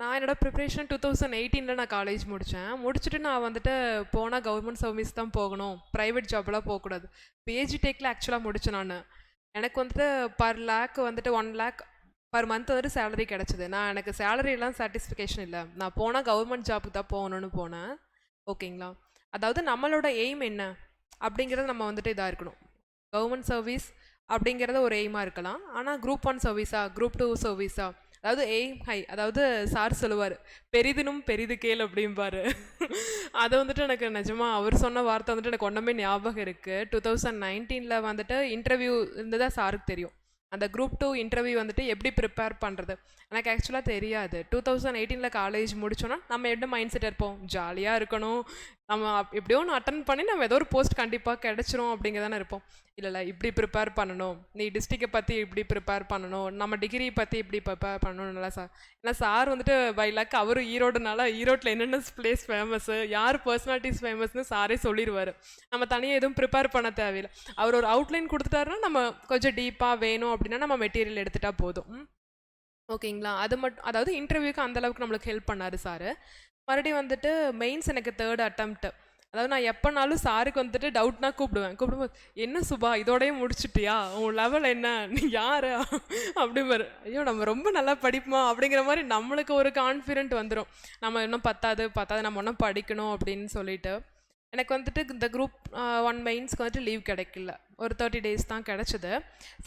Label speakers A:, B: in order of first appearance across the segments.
A: நான் என்னோட ப்ரிப்ரேஷன் 2018 நான் காலேஜ் முடித்தேன். முடிச்சுட்டு நான் வந்துட்டு போனால் கவர்மெண்ட் சர்வீஸ் தான் போகணும், ப்ரைவேட் ஜாப்லாம் போகக்கூடாது. பிஹெச்டி டேக்கில் ஆக்சுவலாக முடித்தேன் நான். எனக்கு வந்துட்டு பர் லேக் வந்துட்டு 1 லேக் பர் மந்த் வந்துட்டு சேலரி கிடச்சிது. எனக்கு சேலரியெல்லாம் சாட்டிஸ்ஃபிகேஷன் இல்லை. நான் போனால் கவர்மெண்ட் ஜாப்புக்கு தான் போகணுன்னு போனேன். ஓகேங்களா? அதாவது நம்மளோட எய்ம் என்ன அப்படிங்கிறது நம்ம வந்துட்டு இதாக இருக்கணும். கவர்மெண்ட் சர்வீஸ் அப்படிங்கிறத ஒரு எய்மாக இருக்கலாம். ஆனால் குரூப் 1 சர்வீஸா, குரூப் 2 சர்வீஸா, அதாவது எய்ம் ஹை, அதாவது சார் சொல்லுவார் பெரிதினும் பெரிது கேள் அப்படிம்பாரு. அதை வந்துட்டு எனக்கு நிஜமாக அவர் சொன்ன வார்த்தை வந்துட்டு எனக்கு ஒன்றுமே ஞாபகம் இருக்குது. 2019 வந்துட்டு இன்டர்வியூ இருந்ததா சாருக்கு தெரியும். அந்த குரூப் 2 இன்டர்வியூ வந்துட்டு எப்படி ப்ரிப்பேர் பண்ணுறது எனக்கு ஆக்சுவலாக தெரியாது. 2018 காலேஜ் முடிச்சோன்னா நம்ம எப்படி மைண்ட் செட் இருப்போம், ஜாலியாக இருக்கணும், நம்ம எப்படியோ ஒன்று அட்டன் பண்ணி நம்ம ஏதோ ஒரு போஸ்ட் கண்டிப்பாக கிடச்சிரும் அப்படிங்கிறதானே இருப்போம். இல்லை இப்படி ப்ரிப்பேர் பண்ணணும், நீ டிஸ்ட்ரிக்டை பற்றி இப்படி ப்ரிப்பேர் பண்ணணும், நம்ம டிகிரி பற்றி இப்படி ப்ரிப்பேர் பண்ணணும்ல சார். ஏன்னா சார் வந்துட்டு பை லக் அவரும் ஈரோடுனால ஈரோட்டில் என்னென்ன பிளேஸ் ஃபேமஸ்ஸு, யார் பர்சனாலிட்டிஸ் ஃபேமஸ்னு சாரே சொல்லிடுவார். நம்ம தனியாக எதுவும் ப்ரிப்பேர் பண்ண தேவையில்லை. அவர் ஒரு அவுட்லைன் கொடுத்துட்டாருன்னா நம்ம கொஞ்சம் டீப்பாக வேணும் அப்படின்னா நம்ம மெட்டீரியல் எடுத்துட்டா போதும். ஓகேங்களா? அது மட்டும், அதாவது இன்டர்வியூக்கு அந்தளவுக்கு நம்மளுக்கு ஹெல்ப் பண்ணார் சார். மறுபடியும் வந்துட்டு மெயின்ஸ் எனக்கு 3rd அட்டம்ப்ட். அதாவது நான் எப்போனாலும் சாருக்கு வந்துட்டு டவுட்னா கூப்பிடும்போது என்ன சுபா இதோடய முடிச்சுட்டியா, உன் லெவல் என்ன, நீ யார் அப்படிம்பாரு. ஐயோ நம்ம ரொம்ப நல்லா படிப்போமா அப்படிங்கிற மாதிரி நம்மளுக்கு ஒரு கான்ஃபிடென்ட் வந்துடும். நம்ம இன்னும் பத்தாது நம்ம இன்னும் படிக்கணும் அப்படின்னு சொல்லிட்டு. எனக்கு வந்துட்டு இந்த குரூப் 1 மெயின்ஸ்க்கு வந்துட்டு லீவ் கிடைக்கல, ஒரு 30 டேஸ் தான் கிடச்சிது.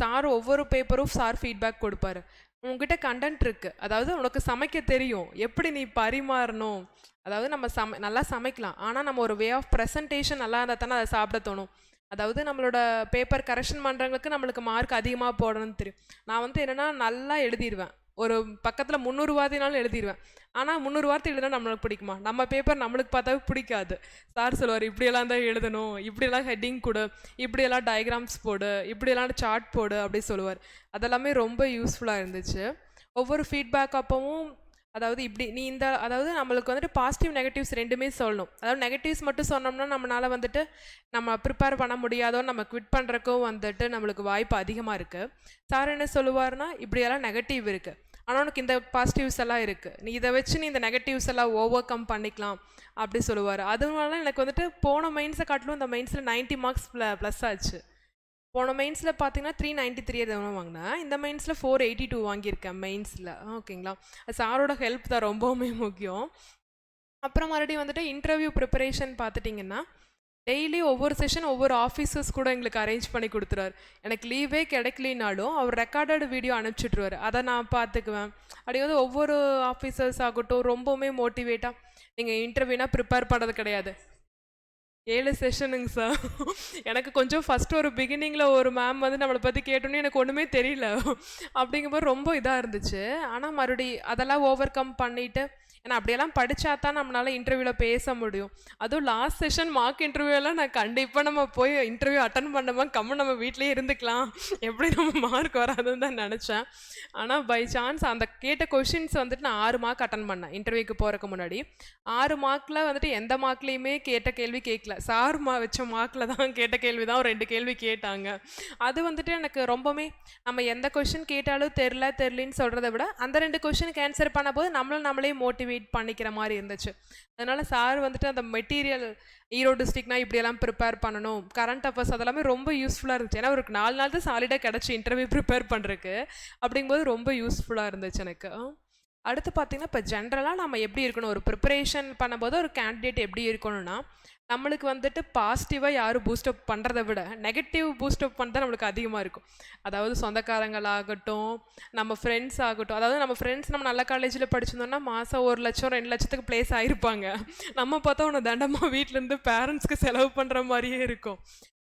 A: சார் ஒவ்வொரு பேப்பரும் சார் ஃபீட்பேக் கொடுப்பாரு. உங்ககிட்ட கண்டென்ட் இருக்குது, அதாவது உனக்கு சமைக்க தெரியும், எப்படி நீ பரிமாறணும், அதாவது நம்ம நல்லா சமைக்கலாம், ஆனால் நம்ம ஒரு வே ஆஃப் ப்ரெசன்டேஷன் நல்லா இருந்தால் தானே அதை சாப்பிட தோணும். அதாவது நம்மளோட பேப்பர் கரெக்ஷன் பண்ணுறவங்களுக்கு நம்மளுக்கு மார்க் அதிகமாக போடணும்னு தெரியும். நான் வந்து என்னென்னா நல்லா எழுதிடுவேன், ஒரு பக்கத்தில் 300 வார்த்தைனாலும் எழுதிடுவேன். ஆனால் 300 வார்த்தை எழுதுனா நம்மளுக்கு பிடிக்குமா? நம்ம பேப்பர் நம்மளுக்கு பார்த்தாவே பிடிக்காது. சார் சொல்லுவார் இப்படியெல்லாம் தான் எழுதணும், இப்படியெல்லாம் ஹெட்டிங் கொடு, இப்படியெல்லாம் டயக்ராம்ஸ் போடு, இப்படியெல்லாம் சார்ட் போடு அப்படி சொல்லுவார். அதெல்லாமே ரொம்ப யூஸ்ஃபுல்லாக இருந்துச்சு. ஒவ்வொரு ஃபீட்பேக் அப்பவும் அதாவது இப்படி நீ இந்த, அதாவது நம்மளுக்கு வந்துட்டு பாசிட்டிவ் நெகட்டிவ்ஸ் ரெண்டுமே சொல்லணும். அதாவது நெகட்டிவ்ஸ் மட்டும் சொன்னோம்னா நம்மளால் வந்துட்டு நம்ம ப்ரிப்பேர் பண்ண முடியாதோ, நம்ம குவிட் பண்ணுறக்கும் வந்துட்டு நம்மளுக்கு வாய்ப்பு அதிகமாக இருக்குது. சார் என்ன சொல்லுவார்னா இப்படியெல்லாம் நெகட்டிவ் இருக்குது, ஆனால் உனக்கு இந்த பாசிட்டிவ்ஸ் எல்லாம் இருக்குது, நீ இதை வச்சு நீ இந்த நெகட்டிவ்ஸ் எல்லாம் ஓவர் கம் பண்ணிக்கலாம் அப்படி சொல்லுவார். அதனால எனக்கு வந்துட்டு போன மெயின்ஸை காட்டிலும் இந்த மெயின்ஸில் 90 மார்க்ஸ் ப்ளஸ் ஆச்சு. போன மெயின்ஸில் பார்த்தீங்கன்னா 393 எதுவும் வாங்கினேன், இந்த மெயின்ஸில் 482 வாங்கியிருக்கேன் மெயின்ஸில். ஓகேங்களா? சாரோட ஹெல்ப் தான் ரொம்பவுமே முக்கியம். அப்புறம் மறுபடியும் வந்துட்டு இன்டர்வியூ ப்ரிப்பரேஷன் பார்த்துட்டிங்கன்னா டெய்லி ஒவ்வொரு செஷன் ஒவ்வொரு ஆஃபீஸர்ஸ் கூட எங்களுக்கு அரேஞ்ச் பண்ணி கொடுத்துருவார். எனக்கு லீவே கிடைக்கலினாலும் அவர் ரெக்கார்டட் வீடியோ அனுப்பிச்சுட்ருவார், அதை நான் பார்த்துக்குவேன். அப்படி வந்து ஒவ்வொரு ஆஃபீஸர்ஸ் ஆகட்டும் ரொம்பவுமே மோட்டிவேட்டாக, நீங்கள் இன்டர்வியூனா ப்ரிப்பேர் பண்ணுறது கிடையாது. 7 செஷனுங்க சார். எனக்கு கொஞ்சம் ஃபஸ்ட்டு ஒரு பிகினிங்கில் ஒரு மேம் வந்து நம்மளை பற்றி கேட்டோன்னே எனக்கு ஒன்றுமே தெரியல. அப்படிங்கும்போது ரொம்ப இதாக இருந்துச்சு. ஆனால் மறுபடி அதெல்லாம் ஓவர் கம் பண்ணிவிட்டு, ஏன்னா அப்படியெல்லாம் படித்தா தான் நம்மளால் இன்டர்வியூவில் பேச முடியும். அதுவும் லாஸ்ட் செஷன் மார்க் இன்டர்வியூலாம் நான் கண்டிப்பாக நம்ம போய் இன்டர்வியூ அட்டன் பண்ணோமா கம்மன் நம்ம வீட்டிலே இருந்துக்கலாம், எப்படி நம்ம மார்க் வராதுன்னு தான் நினச்சேன். ஆனால் பை சான்ஸ் அந்த கேட்ட கொஷின்ஸ் வந்துட்டு நான் 6 மார்க் அட்டன் பண்ணேன் இன்டர்வியூக்கு போகிறக்கு முன்னாடி. 6 மார்க்கில் வந்துட்டு எந்த மார்க்லேயுமே கேட்ட கேள்வி கேட்கல, சார் வச்ச மார்க்கில் தான் கேட்ட கேள்வி தான் ஒரு 2 கேள்வி கேட்டாங்க. அது வந்துட்டு எனக்கு ரொம்பவுமே, நம்ம எந்த கொஷின் கேட்டாலும் தெரிலின்னு சொல்கிறத விட அந்த 2 கொஷினுக்கு ஆன்சர் பண்ணும்போது நம்மளே மோட்டிவேட் பண்ணிக்கிற மாதிரி இருந்துச்சு. அதனால சார் வந்துட்டு அந்த மெட்டீரியல் ஈரோடு டிஸ்ட்ரிக்ட்னா இப்படியெல்லாம் ப்ரிப்பேர் பண்ணணும், கரண்ட் அஃபேர்ஸ் அதெல்லாமே ரொம்ப யூஸ்ஃபுல்லாக இருந்துச்சு. ஏன்னா ஒரு 4 நாள் தான் சாலிடாக கிடச்சி இன்டர்வியூ ப்ரிப்பேர் பண்ணுறதுக்கு. அப்படிங்கும்போது ரொம்ப யூஸ்ஃபுல்லாக இருந்துச்சு எனக்கு. அடுத்து பார்த்திங்கன்னா இப்போ ஜென்ரலாக நம்ம எப்படி இருக்கணும், ஒரு ப்ரிப்பரேஷன் பண்ணும்போது ஒரு கேண்டிடேட் எப்படி இருக்கணும்னா, நம்மளுக்கு வந்துட்டு பாசிட்டிவாக யாரும் பூஸ்டப் பண்ணுறதை விட நெகட்டிவ் பூஸ்டப் பண்ண தான் நம்மளுக்கு அதிகமாக இருக்கும். அதாவது சொந்தக்காரங்களாகட்டும், நம்ம ஃப்ரெண்ட்ஸ் ஆகட்டும், அதாவது நம்ம ஃப்ரெண்ட்ஸ் நம்ம நல்ல காலேஜில் படிச்சிருந்தோம்னா மாதம் 1 லட்சம் 2 லட்சத்துக்கு ப்ளேஸ் ஆகிருப்பாங்க. நம்ம பார்த்தா உன்னை தண்டமாக வீட்டிலேருந்து பேரண்ட்ஸ்க்கு செலவு பண்ணுற மாதிரியே இருக்கும்.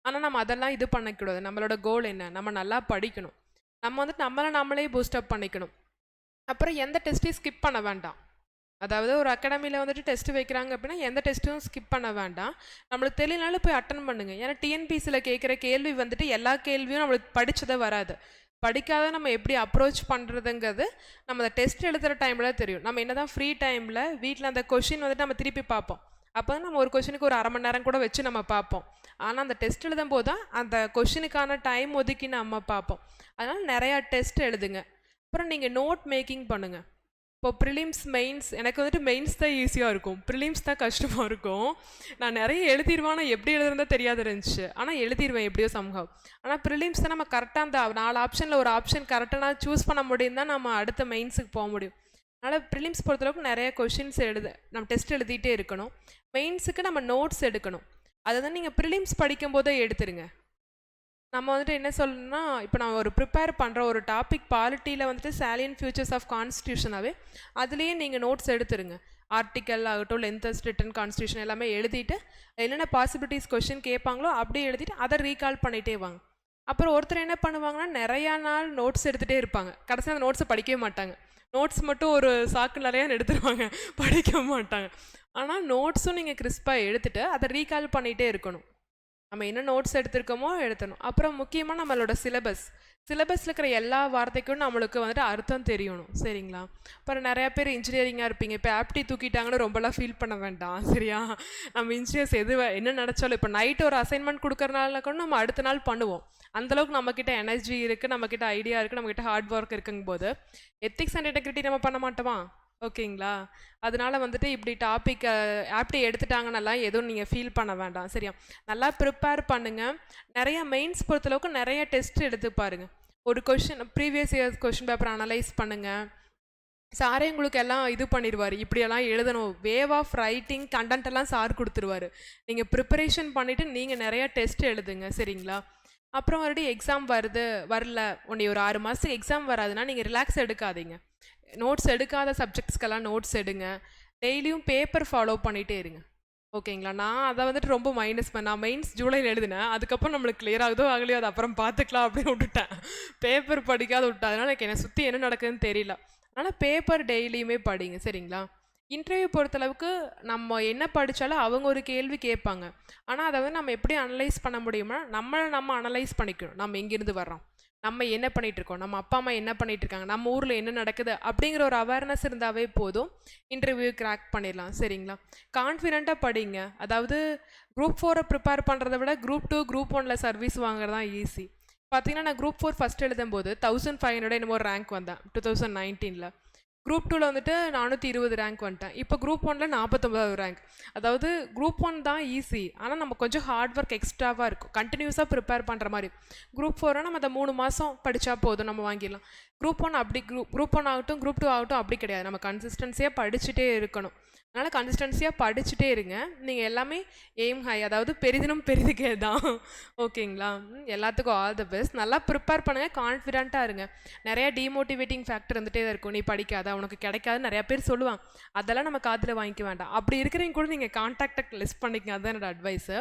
A: ஆனால் நம்ம அதெல்லாம் இது பண்ணக்கூடாது. நம்மளோட கோல் என்ன, நம்ம நல்லா படிக்கணும், நம்ம வந்துட்டு நம்மளே பூஸ்டப் பண்ணிக்கணும். அப்புறம் எந்த டெஸ்ட்டையும் ஸ்கிப் பண்ண வேண்டாம். அதாவது ஒரு அகாடமியில் வந்துட்டு டெஸ்ட் வைக்கிறாங்க அப்படின்னா எந்த டெஸ்ட்டும் ஸ்கிப் பண்ண வேண்டாம். நம்மளுக்கு தெரியலனாலும் போய் அட்டன் பண்ணுங்கள். ஏன்னா டிஎன்பிசியில் கேட்குற கேள்வி வந்துட்டு எல்லா கேள்வியும் நம்மளுக்கு படித்ததே வராது. படிக்காத நம்ம எப்படி அப்ரோச் பண்ணுறதுங்கிறது நம்ம அந்த டெஸ்ட் எழுதுகிற டைமில் தெரியும். நம்ம என்ன தான் ஃப்ரீ டைமில் வீட்டில் அந்த கொஷின் வந்துட்டு நம்ம திருப்பி பார்ப்போம். அப்போ தான் நம்ம ஒரு கொஷினுக்கு ஒரு 1/2 மணி நேரம் கூட வச்சு நம்ம பார்ப்போம். ஆனால் அந்த டெஸ்ட் எழுதும் போது தான் அந்த கொஷினுக்கான டைம் ஒதுக்கி நம்ம பார்ப்போம். அதனால் நிறையா டெஸ்ட் எழுதுங்க. அப்புறம் நீங்கள் நோட் மேக்கிங் பண்ணுங்கள். இப்போ ப்ரிலிம்ஸ் மெயின்ஸ் எனக்கு வந்துட்டு மெயின்ஸ் தான் ஈஸியாக இருக்கும், ப்ரிலிம்ஸ் தான் கஷ்டமாக இருக்கும். நான் நிறைய எழுதிடுவேன், ஆனால் எப்படி எழுதுறதா தெரியாது இருந்துச்சு, ஆனால் எழுதிடுவேன் எப்படியோ சம்ஹவ். ஆனால் ப்ரிலிம்ஸ் தான் நம்ம கரெக்டாக அந்த 4 ஆப்ஷனில் ஒரு ஆப்ஷன் கரெக்டாக நான் சூஸ் பண்ண முடியும் தான் நம்ம அடுத்த மெயின்ஸுக்கு போக முடியும். அதனால் ப்ரிலிம்ஸ் பொறுத்தளவுக்கு நிறைய கொஷின்ஸ் நம்ம டெஸ்ட் எழுதிட்டே இருக்கணும். மெயின்ஸுக்கு நம்ம நோட்ஸ் எடுக்கணும். அதை தான் நீங்கள் ப்ரிலிம்ஸ் படிக்கும் போதே எடுத்துருங்க. நம்ம வந்துட்டு என்ன சொல்லணும்னா, இப்போ நான் ஒரு ப்ரிப்பேர் பண்ணுற ஒரு டாபிக் பாலிட்டியில் வந்துட்டு சாலியன் ஃபியூச்சர்ஸ் ஆஃப் கான்ஸ்டியூஷனாகவே அதுலேயே நீங்கள் நோட்ஸ் எடுத்துருங்க. ஆர்டிக்கல் ஆகட்டும், லென்த்தஸ்ட் ரிட்டன் கான்ஸ்டியூஷன் எல்லாமே எழுதிட்டு என்னென்ன பாசிபிலிட்டிஸ் கொஷின் கேட்பாங்களோ அப்படியே எழுதிட்டு அதை ரீகால் பண்ணிகிட்டே வாங்க. அப்புறம் ஒருத்தர் என்ன பண்ணுவாங்கன்னா, நிறையா நாள் நோட்ஸ் எடுத்துகிட்டே இருப்பாங்க, கடைசியாக அந்த நோட்ஸை படிக்கவே மாட்டாங்க. நோட்ஸ் மட்டும் ஒரு சாக்கு நிறையா எடுத்துருவாங்க, படிக்க மாட்டாங்க. ஆனால் நோட்ஸும் நீங்கள் கிறிஸ்பாக எடுத்துகிட்டு அதை ரீகால் பண்ணிகிட்டே இருக்கணும். நம்ம என்ன நோட்ஸ் எடுத்திருக்கோமோ எடுத்தணும். அப்புறம் முக்கியமாக நம்மளோட சிலபஸில் இருக்கிற எல்லா வார்த்தைக்கும் நம்மளுக்கு வந்துட்டு அர்த்தம் தெரியணும், சரிங்களா? அப்புறம் நிறையா பேர் இன்ஜினியரிங்காக இருப்பீங்க, இப்போ ஆப்டி தூக்கிட்டாங்கன்னு ரொம்பலாம் ஃபீல் பண்ண வேண்டாம், சரியா? நம்ம இன்ஜினியர்ஸ் என்ன நினச்சாலும் இப்போ நைட்டு ஒரு அசைன்மெண்ட் கொடுக்குறனால கூட நம்ம அடுத்த நாள் பண்ணுவோம். அந்தளவுக்கு நம்மக்கிட்ட எனர்ஜி இருக்குது, நம்மக்கிட்ட ஐடியா இருக்குது, நம்மக்கிட்ட ஹார்ட் ஒர்க் இருக்குங்கும் போது எத்திக்ஸ் அண்ட் இன்டெகிரிட்டி நம்ம பண்ண மாட்டோமா? ஓகேங்களா? அதனால வந்துட்டு இப்படி டாபிக் ஆப்டி எடுத்துட்டாங்கன்னெல்லாம் எதுவும் நீங்கள் ஃபீல் பண்ண வேண்டாம், சரியா? நல்லா ப்ரிப்பேர் பண்ணுங்கள். நிறைய மெயின்ஸ் பொறுத்தளவுக்கு நிறைய டெஸ்ட் எடுத்து பாருங்கள். ஒரு question previous years question paper analyse பண்ணுங்கள். சாரே உங்களுக்கு எல்லாம் இது பண்ணிடுவார், இப்படியெல்லாம் எழுதணும், வேவ் ஆஃப் ரைட்டிங் கண்டென்ட் எல்லாம் சார் கொடுத்துருவார். நீங்கள் ப்ரிப்பரேஷன் பண்ணிவிட்டு நீங்கள் நிறையா டெஸ்ட் எழுதுங்க, சரிங்களா? அப்புறம் மறுபடியும் எக்ஸாம் வரல ஒன்று ஒரு 6 மாதத்துக்கு எக்ஸாம் வராதுன்னா நீங்கள் ரிலாக்ஸ் எடுக்காதீங்க. நோட்ஸ் எடுக்காத சப்ஜெக்ட்ஸ்க்கெல்லாம் நோட்ஸ் எடுங்க. டெய்லியும் பேப்பர் ஃபாலோ பண்ணிகிட்டே இருங்க, ஓகேங்களா? நான் அதை வந்துட்டு ரொம்ப நான் மெயின்ஸ் ஜூலையில் எழுதினேன், அதுக்கப்புறம் நம்மளுக்கு கிளியர் ஆகுதோ ஆகலையோ அது அப்புறம் பார்த்துக்கலாம் அப்படின்னு விட்டுட்டேன். பேப்பர் படிக்காத விட்டேன், அதனால் எனக்கு என்னை சுற்றி என்ன நடக்குதுன்னு தெரியல. அதனால் பேப்பர் டெய்லியுமே படிங்க, சரிங்களா? இன்டர்வியூ பொறுத்தளவுக்கு நம்ம என்ன படித்தாலும் அவங்க ஒரு கேள்வி கேட்பாங்க, ஆனால் அதை வந்து நம்ம எப்படி அனலைஸ் பண்ண முடியும்னா நம்ம அனலைஸ் பண்ணிக்கணும். நம்ம எங்கேருந்து வர்றோம், நம்ம என்ன பண்ணிகிட்ருக்கோம், நம்ம அப்பா அம்மா என்ன பண்ணிகிட்ருக்காங்க, நம்ம ஊரில் என்ன நடக்குது அப்படிங்கிற ஒரு அவேர்னஸ் இருந்தாவே போதும், இன்டர்வியூ கிராக் பண்ணிடலாம், சரிங்களா? கான்ஃபிடெண்ட்டாக படிங்க. அதாவது குரூப் 4 ப்ரிப்பேர் பண்ணுறத விட குரூப் 2 குரூப் 1 சர்வீஸ் வாங்குறது தான் ஈஸி. பார்த்தீங்கன்னா நான் குரூப் 4 ஃபஸ்ட் எழுதும்போது 1500 என்னமோ ரேங்க் வந்தேன் 2019. குரூப் 2ல் வந்துட்டு 420 ரேங்க் வந்துட்டேன். இப்போ குரூப் 1ல் 49 ரேங்க். அதாவது குரூப் 1 தான் ஈஸி, ஆனால் நம்ம கொஞ்சம் ஹார்ட் ஒர்க் எக்ஸ்ட்ராவாக இருக்கும், கண்டினியூஸாக ப்ரிப்பேர் பண்ணுற மாதிரி. குரூப் 4 நம்ம அதை 3 மாதம் படித்தா போதும், நம்ம வாங்கிடலாம். குரூப் 1 அப்படி குரூப் 1 ஆகட்டும் குரூப் 2 ஆகட்டும் அப்படி கிடையாது, நம்ம கன்சிஸ்டன்சியாக படிச்சுட்டே இருக்கணும். அதனால் கன்சிஸ்டன்சியாக படிச்சுட்டே இருங்க. நீங்கள் எல்லாமே எய்ம் ஹை, அதாவது பெரிதினும் பெரிதுக்கே தான், ஓகேங்களா? எல்லாத்துக்கும் ஆல் தி பெஸ்ட். நல்லா ப்ரிப்பேர் பண்ணுங்கள், கான்ஃபிடென்ட்டாக இருங்க. நிறையா டிமோட்டிவேட்டிங் ஃபேக்டர் வந்துட்டே தான் இருக்கும், நீ படிக்காத உனக்கு கிடைக்காது நிறையா பேர் சொல்லுவாங்க, அதெல்லாம் நம்ம காதில் வாங்கிக்க வேண்டாம். அப்படி இருக்கிறவங்க கூட நீங்கள் கான்டாக்டை லிஸ்ட் பண்ணிக்கங்க, அதுதான் என்னோடய அட்வைஸு.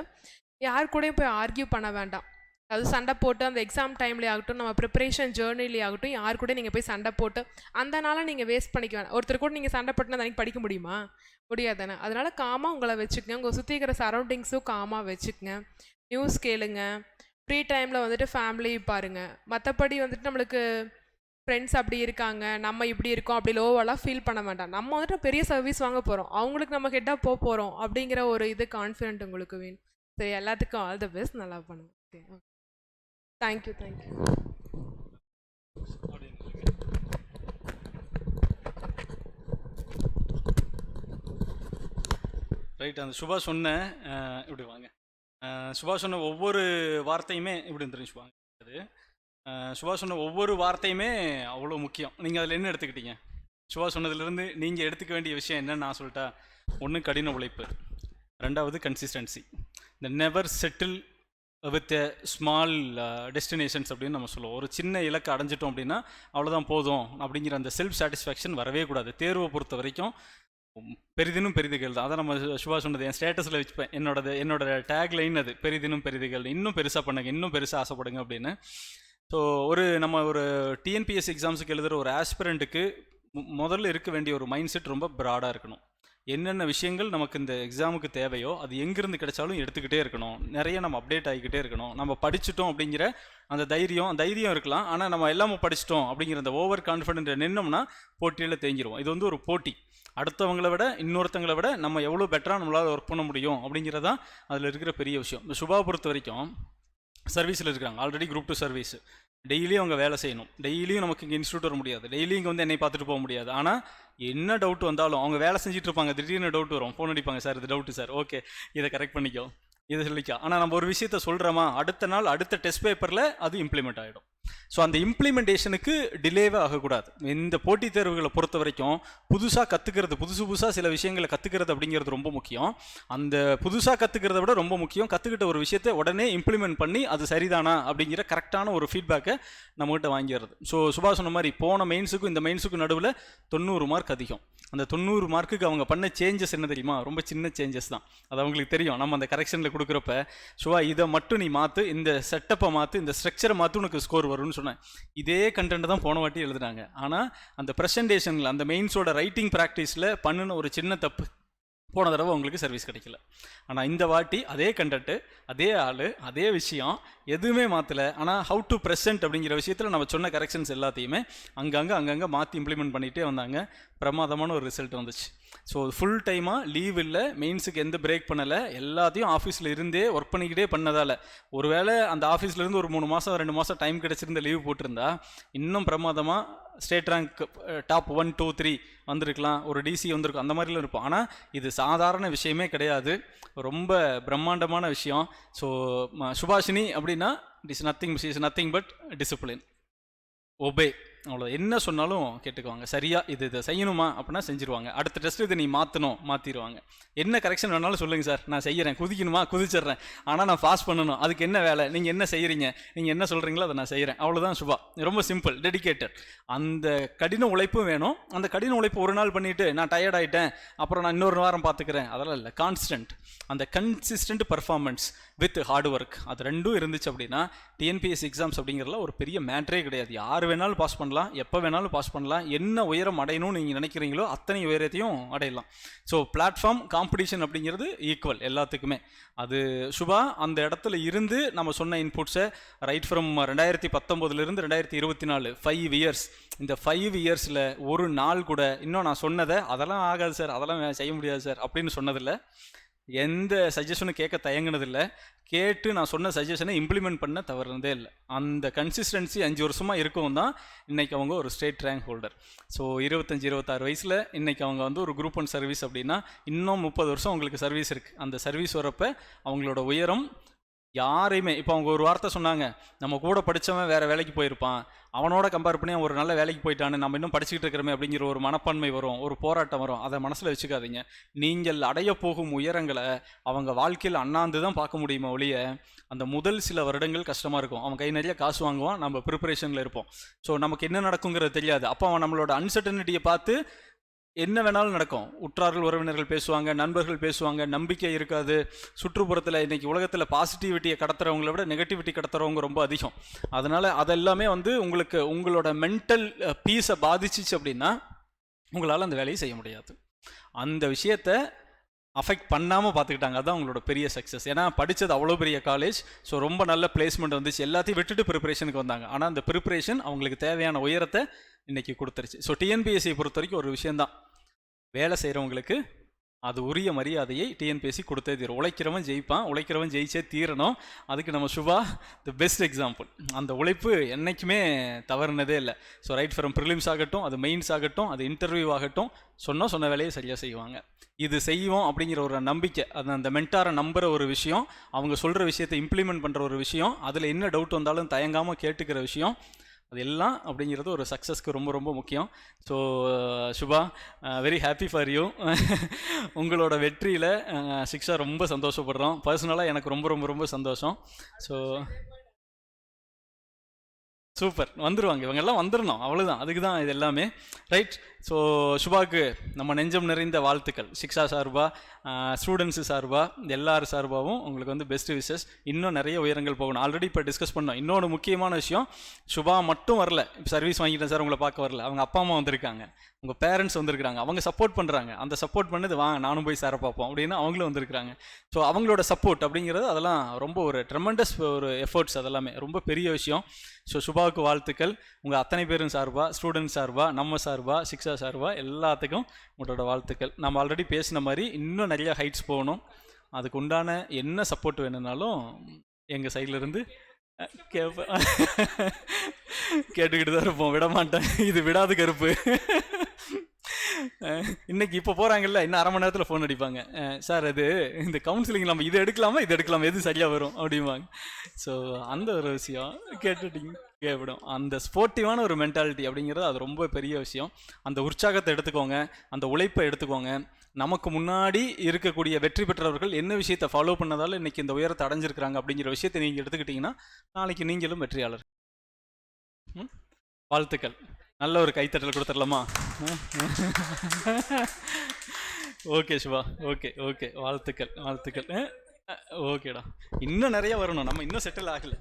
A: யார் கூடயும் போய் ஆர்கியூ பண்ண வேண்டாம். அது சண்டை போட்டு அந்த எக்ஸாம் டைம்லேயே ஆகட்டும், நம்ம ப்ரிப்பரேஷன் ஜேர்னிலே ஆகட்டும், யார் கூட நீங்கள் போய் சண்டை போட்டு அந்த நாளை நீங்கள் வேஸ்ட் பண்ணிக்க வேண்டாம். ஒருத்தர் கூட நீங்கள் சண்டை போட்டுனா அன்றைக்கி படிக்க முடியுமா? முடியாதானே? அதனால் காமாக உங்களை வச்சுக்கங்க, உங்கள் சுற்றி இருக்கிற சரௌண்டிங்ஸும் காமாக வச்சுக்கங்க, நியூஸ் கேளுங்க, ஃப்ரீ டைமில் வந்துட்டு ஃபேமிலி பாருங்கள். மற்றபடி வந்துட்டு நம்மளுக்கு ஃப்ரெண்ட்ஸ் அப்படி இருக்காங்க, நம்ம இப்படி இருக்கோம் அப்படி லோவெல்லாம் ஃபீல் பண்ண வேண்டாம். நம்ம வந்துட்டு பெரிய சர்வீஸ் வாங்க போகிறோம், அவங்களுக்கு நம்ம ஹெட்டாக போகிறோம் அப்படிங்கிற ஒரு இது கான்ஃபிடென்ட் உங்களுக்கு வேணும். சரி, எல்லாத்துக்கும் ஆல் தி பெஸ்ட், நல்லா பண்ணுங்க. Okay, thank you.
B: ரைட், அந்த சுபா சொன்ன இப்படி வாங்க, சுபா சொன்ன ஒவ்வொரு வார்த்தையுமே இப்படி வந்துடும். சுபா சுபா சொன்ன ஒவ்வொரு வார்த்தையுமே அவ்வளோ முக்கியம். நீங்கள் அதில் என்ன எடுத்துக்கிட்டீங்க? சுபா சொன்னதுலேருந்து நீங்கள் எடுத்துக்க வேண்டிய விஷயம் என்னன்னு நான் சொல்லிட்டா, ஒன்று கடின உழைப்பு, ரெண்டாவது கன்சிஸ்டன்சி, இந்த never settle with small destinations அப்படின்னு நம்ம சொல்லுவோம். ஒரு சின்ன இலக்கை அடைஞ்சிட்டோம் அப்படின்னா அவ்வளோதான் போதும் அப்படிங்கிற அந்த செல்ஃப் சாட்டிஸ்ஃபேக்ஷன் வரவே கூடாது. தேர்வை பொறுத்த வரைக்கும் பெரிதினும் பெரிதுகள் தான். அதை நம்ம சுபா சொன்னது என் ஸ்டேட்டஸில் வச்சுப்பேன், என்னோட டேக் லைன் அது, பெரிதினும் பெரிதுகள், இன்னும் பெருசாக பண்ணுங்க, இன்னும் பெருசாக ஆசைப்படுங்க அப்படின்னு. ஸோ நம்ம ஒரு டிஎன்பிஎஸ் எக்ஸாம்ஸுக்கு எழுதுகிற ஒரு ஆஸ்பிரண்ட்டுக்கு முதல்ல இருக்க வேண்டிய ஒரு மைண்ட் செட் ரொம்ப ப்ராடாக இருக்கணும். என்னென்ன விஷயங்கள் நமக்கு இந்த எக்ஸாமுக்கு தேவையோ அது எங்கேருந்து கிடைச்சாலும் எடுத்துக்கிட்டே இருக்கணும். நிறைய நம்ம அப்டேட் ஆகிக்கிட்டே இருக்கணும். நம்ம படிச்சுட்டோம் அப்படிங்கிற அந்த தைரியம் இருக்கலாம், ஆனால் நம்ம எல்லாமே படிச்சிட்டோம் அப்படிங்கிற அந்த ஓவர் கான்ஃபிடென்ட் நின்னோம்னா போட்டியில் தேங்கிடுவோம். இது வந்து ஒரு போட்டி, அடுத்தவங்களை விட இன்னொருத்தங்களை விட நம்ம எவ்வளோ பெட்டராக நம்மளால் ஒர்க் பண்ண முடியும் அப்படிங்கிறதான் அதில் இருக்கிற பெரிய விஷயம். இந்த சுபா பொறுத்த வரைக்கும் சர்வீஸில் இருக்கிறாங்க, ஆல்ரெடி குரூப் 2 சர்வீஸ், டெய்லியும் அவங்க வேலை செய்யணும். டெய்லியும் நமக்கு இங்கே இன்ஸ்டியூட் வர முடியாது, டெய்லியும் இங்கே வந்து என்னை பார்த்துட்டு போக முடியாது. ஆனால் என்ன டவுட் வந்தாலும் அவங்க வேலை செஞ்சுட்டு இருப்பாங்க, திடீர்னு டவுட் வரும், ஃபோன் அடிப்பாங்க, சார் இது டவுட்டு சார், ஓகே இதை கரெக்ட் பண்ணிக்கோ, இதை சொல்லிக்கோ. ஆனால் நம்ம ஒரு விஷயத்த சொல்கிறோமா, அடுத்த நாள் அடுத்த டெஸ்ட் பேப்பரில் அது இம்ப்ளிமெண்ட் ஆகிடும். ஸோ அந்த இம்ப்ளிமெண்டேஷனுக்கு டிலேவே ஆகக்கூடாது. இந்த போட்டித் தேர்வுகளை பொறுத்த வரைக்கும் புதுசாக கற்றுக்கிறது, புதுசாக சில விஷயங்களை கற்றுக்கிறது அப்படிங்கிறது ரொம்ப முக்கியம். அந்த புதுசாக கற்றுக்கிறத விட ரொம்ப முக்கியம் கற்றுக்கிட்ட ஒரு விஷயத்தை உடனே இம்ப்ளிமெண்ட் பண்ணி அது சரிதானா அப்படிங்கிற கரெக்டான ஒரு ஃபீட்பேக்கை நம்மகிட்ட வாங்கிடுறது. ஸோ சுபா சொன்ன மாதிரி போன மெயின்ஸுக்கும் இந்த மெயின்ஸுக்கும் நடுவில் 90 மார்க் அதிகம். அந்த 90 மார்க்குக்கு அவங்க பண்ண சேஞ்சஸ் என்ன தெரியுமா, ரொம்ப சின்ன சேஞ்சஸ் தான். அது அவங்களுக்கு தெரியும். நம்ம அந்த கரெக்ஷனில் கொடுக்குறப்ப சுவா இதை மட்டும் நீ மாற்று, இந்த செட்டப்பை மாற்று, இந்த ஸ்ட்ரக்சரை மாற்று, உனக்கு ஸ்கோர் வரும்னு சொன்னேன். இதே கண்டென்ட் தான் போன வாட்டி எழுதுனாங்க. ஆனால் அந்த ப்ரெசன்டேஷனில் அந்த மெயின்ஸோட ரைட்டிங் ப்ராக்டிஸில் பண்ணின ஒரு சின்ன தப்பு போன தடவை உங்களுக்கு சர்வீஸ் கிடைக்கல. ஆனால் இந்த வாட்டி அதே கண்டென்ட்டு, அதே ஆள், அதே விஷயம், எதுவுமே மாற்றலை. ஆனால் ஹவு டு ப்ரெசென்ட் அப்படிங்கிற விஷயத்தில் நம்ம சொன்ன கரெக்ஷன்ஸ் எல்லாத்தையுமே அங்கங்கே மாற்றி இம்ப்ளிமெண்ட் பண்ணிகிட்டே வந்தாங்க. பிரமாதமான ஒரு ரிசல்ட் வந்துச்சு. ஸோ ஃபுல் டைமாக லீவ் இல்லை, மெயின்ஸுக்கு எந்த பிரேக் பண்ணலை, எல்லாத்தையும் ஆஃபீஸில் இருந்தே ஒர்க் பண்ணிக்கிட்டே பண்ணதால் ஒருவேளை அந்த ஆஃபீஸ்லேருந்து ஒரு 3 மாதம் 2 மாதம் டைம் கிடச்சிருந்த லீவ் போட்டிருந்தா இன்னும் பிரமாதமாக ஸ்டேட் ரேங்க் டாப் 1 2 3 வந்திருக்கலாம், ஒரு டிசி வந்திருக்கும், அந்த மாதிரிலாம் இருப்போம். ஆனால் இது சாதாரண விஷயமே கிடையாது, ரொம்ப பிரம்மாண்டமான விஷயம். ஸோ சுபாஷினி அப்படின்னா it is nothing but discipline, obey, அவ்வளோ. என்ன சொன்னாலும் கேட்டுக்குவாங்க, சரியாக இதை செய்யணுமா அப்படின்னா செஞ்சுருவாங்க. அடுத்த டெஸ்ட்டு இதை நீ மாற்றிடுவாங்க. என்ன கரெக்ஷன் வேணாலும் சொல்லுங்கள் சார், நான் செய்கிறேன், குதிக்கணுமா குதிச்சிட்றேன், ஆனால் நான் பாஸ் பண்ணணும், அதுக்கு என்ன வேலை, நீங்கள் என்ன செய்கிறீங்க, நீங்கள் என்ன சொல்கிறீங்களோ அதை நான் செய்கிறேன், அவ்வளோதான் சுபா. ரொம்ப சிம்பிள், டெடிகேட்டட். அந்த கடின உழைப்பும் வேணும். அந்த கடின உழைப்பு ஒரு நாள் பண்ணிவிட்டு நான் டயர்ட் ஆகிட்டேன் அப்புறம் நான் இன்னொரு வாரம் பார்த்துக்கிறேன், அதெல்லாம் இல்லை. கான்ஸ்டன்ட், அந்த consistent performance with hard work, அது ரெண்டும் இருந்துச்சு அப்படின்னா டிஎன்பிஎஸ்சி எக்ஸாம்ஸ் அப்படிங்கிறதுல ஒரு பெரிய மேட்ரே கிடையாது. யார் வேணாலும் பாஸ் பண்ணலாம், எப்போ வேணாலும் பாஸ் பண்ணலாம். என்ன உயரம் அடையணும்னு நீங்கள் நினைக்கிறீங்களோ அத்தனை உயரத்தையும் அடையலாம். ஸோ பிளாட்ஃபார்ம் காம்படிஷன் அப்படிங்கிறது ஈக்குவல் எல்லாத்துக்குமே. அது சுபா அந்த இடத்துல இருந்து நம்ம சொன்ன இன்புட்ஸை ரைட் ஃப்ரம் 2019 2024 5 இயர்ஸ், இந்த 5 இயர்ஸில் ஒரு நாள் கூட இன்னும் நான் சொன்னதை அதெல்லாம் ஆகாது சார், அதெல்லாம் செய்ய முடியாது சார் அப்படின்னு சொன்னதில்லை. எந்த சஜஷனும் கேட்க தயங்கினதில்லை. கேட்டு நான் சொன்ன சஜஷனை இம்ப்ளிமெண்ட் பண்ண தவறுனதே இல்லை. அந்த கன்சிஸ்டன்சி 5 வருஷமாக இருக்கவும் தான் இன்றைக்கி அவங்க ஒரு ஸ்டேட் ரேங்க் ஹோல்டர். ஸோ 25-26 வயசில் இன்றைக்கி அவங்க வந்து ஒரு குரூப் 1 சர்வீஸ் அப்படின்னா இன்னும் 30 வருஷம் அவங்களுக்கு சர்வீஸ் இருக்குது. அந்த சர்வீஸ் வரப்போ அவங்களோட உயரம் யாரையுமே, இப்போ அவங்க ஒரு வார்த்தை சொன்னாங்க, நம்ம கூட படித்தவன் வேறு வேலைக்கு போயிருப்பான், அவனோட கம்பேர் பண்ணி அவன் ஒரு நல்ல வேலைக்கு போயிட்டான்னு நம்ம இன்னும் படிச்சுக்கிட்டு இருக்கிறோமே அப்படிங்கிற ஒரு மனப்பான்மை வரும், ஒரு போராட்டம் வரும். அதை மனசில் வச்சுக்காதீங்க. நீங்கள் அடைய போகும் உயரங்களை அவங்க வாழ்க்கையில் அண்ணாந்து தான் பார்க்க முடியுமா ஒழிய, அந்த முதல் சில வருடங்கள் கஷ்டமாக இருக்கும். அவன் கை நிறைய காசு வாங்குவான், நம்ம ப்ரிப்பரேஷனில் இருப்போம். ஸோ நமக்கு என்ன நடக்குங்கிறது தெரியாது. அப்போ அவன் நம்மளோட அன்சர்டனிட்டியை பார்த்து என்ன வேணாலும் நடக்கும். உற்றார்கள் உறவினர்கள் பேசுவாங்க, நண்பர்கள் பேசுவாங்க, நம்பிக்கை இருக்காது. சுற்றுப்புறத்தில் இன்றைக்கி உலகத்தில் பாசிட்டிவிட்டியை கடத்துறவங்கள விட நெகட்டிவிட்டி கடத்துறவங்க ரொம்ப அதிகம். அதனால் அதெல்லாமே வந்து உங்களோட மென்டல் பீஸை பாதிச்சிச்சு அப்படின்னா உங்களால் அந்த வேலையை செய்ய முடியாது. அந்த விஷயத்தை அஃபெக்ட் பண்ணாமல் பார்த்துக்கிட்டாங்க, அதுதான் அவங்களோட பெரிய சக்ஸஸ். ஏன்னா படித்தது அவ்வளோ பெரிய காலேஜ், ஸோ ரொம்ப நல்ல பிளேஸ்மெண்ட் வந்துச்சு, எல்லாத்தையும் விட்டுட்டு ப்ரிப்பரேஷனுக்கு வந்தாங்க. ஆனால் அந்த ப்ரிப்பரேஷன் அவங்களுக்கு தேவையான உயரத்தை இன்றைக்கி கொடுத்துருச்சு. ஸோ டிஎன்பிஎஸ்சியை பொறுத்த வரைக்கும் ஒரு விஷயந்தான், வேலை செய்கிறவங்களுக்கு அது உரிய மரியாதையை டிஎன்பிஎஸ்சி கொடுத்தே தீரும். உழைக்கிறவன் ஜெயிப்பான், உழைக்கிறவன் ஜெயிச்சே தீரணும். அதுக்கு நம்ம சுபா தி பெஸ்ட் எக்ஸாம்பிள். அந்த உழைப்பு என்றைக்குமே தவறுனதே இல்லை. ஸோ ரைட் ஃப்ரம் ப்ரிலிம்ஸ் ஆகட்டும், அது மெயின்ஸ் ஆகட்டும், அது இன்டர்வியூ ஆகட்டும், சொன்ன வேலையை சரியாக செய்வாங்க. இது செய்வோம் அப்படிங்கிற ஒரு நம்பிக்கை, அது அந்த மென்டாரை நம்புகிற ஒரு விஷயம், அவங்க சொல்கிற விஷயத்தை இம்ப்ளிமெண்ட் பண்ணுற ஒரு விஷயம், அதில் என்ன டவுட் வந்தாலும் தயங்காமல் கேட்டுக்கிற விஷயம், அது எல்லாம் அப்படிங்கிறது ஒரு சக்ஸஸ்க்கு ரொம்ப ரொம்ப முக்கியம். So Subha, very happy for you. உங்களோட வெற்றியில் சிக்ஷா ரொம்ப சந்தோஷப்படுறோம். பர்சனலாக எனக்கு ரொம்ப ரொம்ப ரொம்ப சந்தோஷம். ஸோ சூப்பர், வந்துடுவாங்க, இவங்கெல்லாம் வந்துடணும், அவ்வளோதான், அதுக்கு தான் இது எல்லாமே. ரைட். ஸோ சுபாக்கு நம்ம நெஞ்சம் நிறைந்த வாழ்த்துக்கள். சிக்ஷா சார்பா, ஸ்டூடெண்ட்ஸு சார்பா, எல்லாரும் சார்பாகவும் உங்களுக்கு வந்து பெஸ்ட் விஷஸ். இன்னும் நிறைய உயரங்கள் போகணும். ஆல்ரெடி இப்போ டிஸ்கஸ் பண்ணோம். இன்னொன்று முக்கியமான விஷயம், சுபா மட்டும் வரல, இப்போ சர்வீஸ் வாங்கிட்டேன் சார் உங்களை பார்க்க வரல, அவங்க அப்பா அம்மா வந்திருக்காங்க, உங்கள் பேரண்ட்ஸ் வந்திருக்கிறாங்க, அவங்க சப்போர்ட் பண்ணுறாங்க. அந்த சப்போர்ட் பண்ணது வாங்க நானும் போய் சாரை பார்ப்போம் அப்படின்னு அவங்களும் வந்திருக்கிறாங்க. ஸோ அவங்களோட சப்போர்ட் அப்படிங்கிறது அதெல்லாம் ரொம்ப ஒரு ட்ரெமெண்டஸ் ஒரு எஃபர்ட்ஸ், அதெல்லாமே ரொம்ப பெரிய விஷயம். ஸோ சுபாவுக்கு வாழ்த்துக்கள். உங்கள் அத்தனை பேரும் சார்பா, ஸ்டூடெண்ட் சார்பா, நம்ம சார்பா, சிக்ஷா சார்பா, எல்லாத்துக்கும் உங்களோட வாழ்த்துக்கள். நம்ம ஆல்ரெடி பேசின மாதிரி இன்னும் நிறைய ஹைட்ஸ் போகணும். அதுக்கு உண்டான என்ன சப்போர்ட் வேணும்னாலும் எங்கள் சைட்லேருந்து கேட்டுக்கிட்டு தான் இருப்போம், விட மாட்டேன். இது விடாது கருப்பு. இன்னைக்கு இப்போ போகிறாங்கல்ல, இன்னும் 1/2 மணி நேரத்தில் ஃபோன் அடிப்பாங்க. சார் அது இந்த கவுன்சிலிங் நம்ம இது எடுக்கலாமா இது எடுக்கலாமா எது சரியாக வரும் அப்படிம்பாங்க. ஸோ அந்த ஒரு விஷயம் கேட்டுட்டிங்க கேட்பிடும். அந்த ஸ்போர்ட்டிவான ஒரு மென்டாலிட்டி அப்படிங்கிறது அது ரொம்ப பெரிய விஷயம். அந்த உற்சாகத்தை எடுத்துக்கோங்க, அந்த உழைப்பை எடுத்துக்கோங்க. நமக்கு முன்னாடி இருக்கக்கூடிய வெற்றி பெற்றவர்கள் என்ன விஷயத்தை ஃபாலோ பண்ணதால இன்னைக்கு இந்த உயரத்தை அடைஞ்சிருக்கிறாங்க அப்படிங்கிற விஷயத்தை நீங்கள் எடுத்துக்கிட்டிங்கன்னா நாளைக்கு நீங்களும் வெற்றியாளர். வாழ்த்துக்கள். நல்ல ஒரு கைத்தட்டல் கொடுத்துடலாமா? ஓகே சிவா, ஓகே ஓகே, வாழ்த்துக்கள் வாழ்த்துக்கள். ஓகேடா, இன்னும் நிறைய வரணும், நம்ம இன்னும் செட்டில் ஆகலை.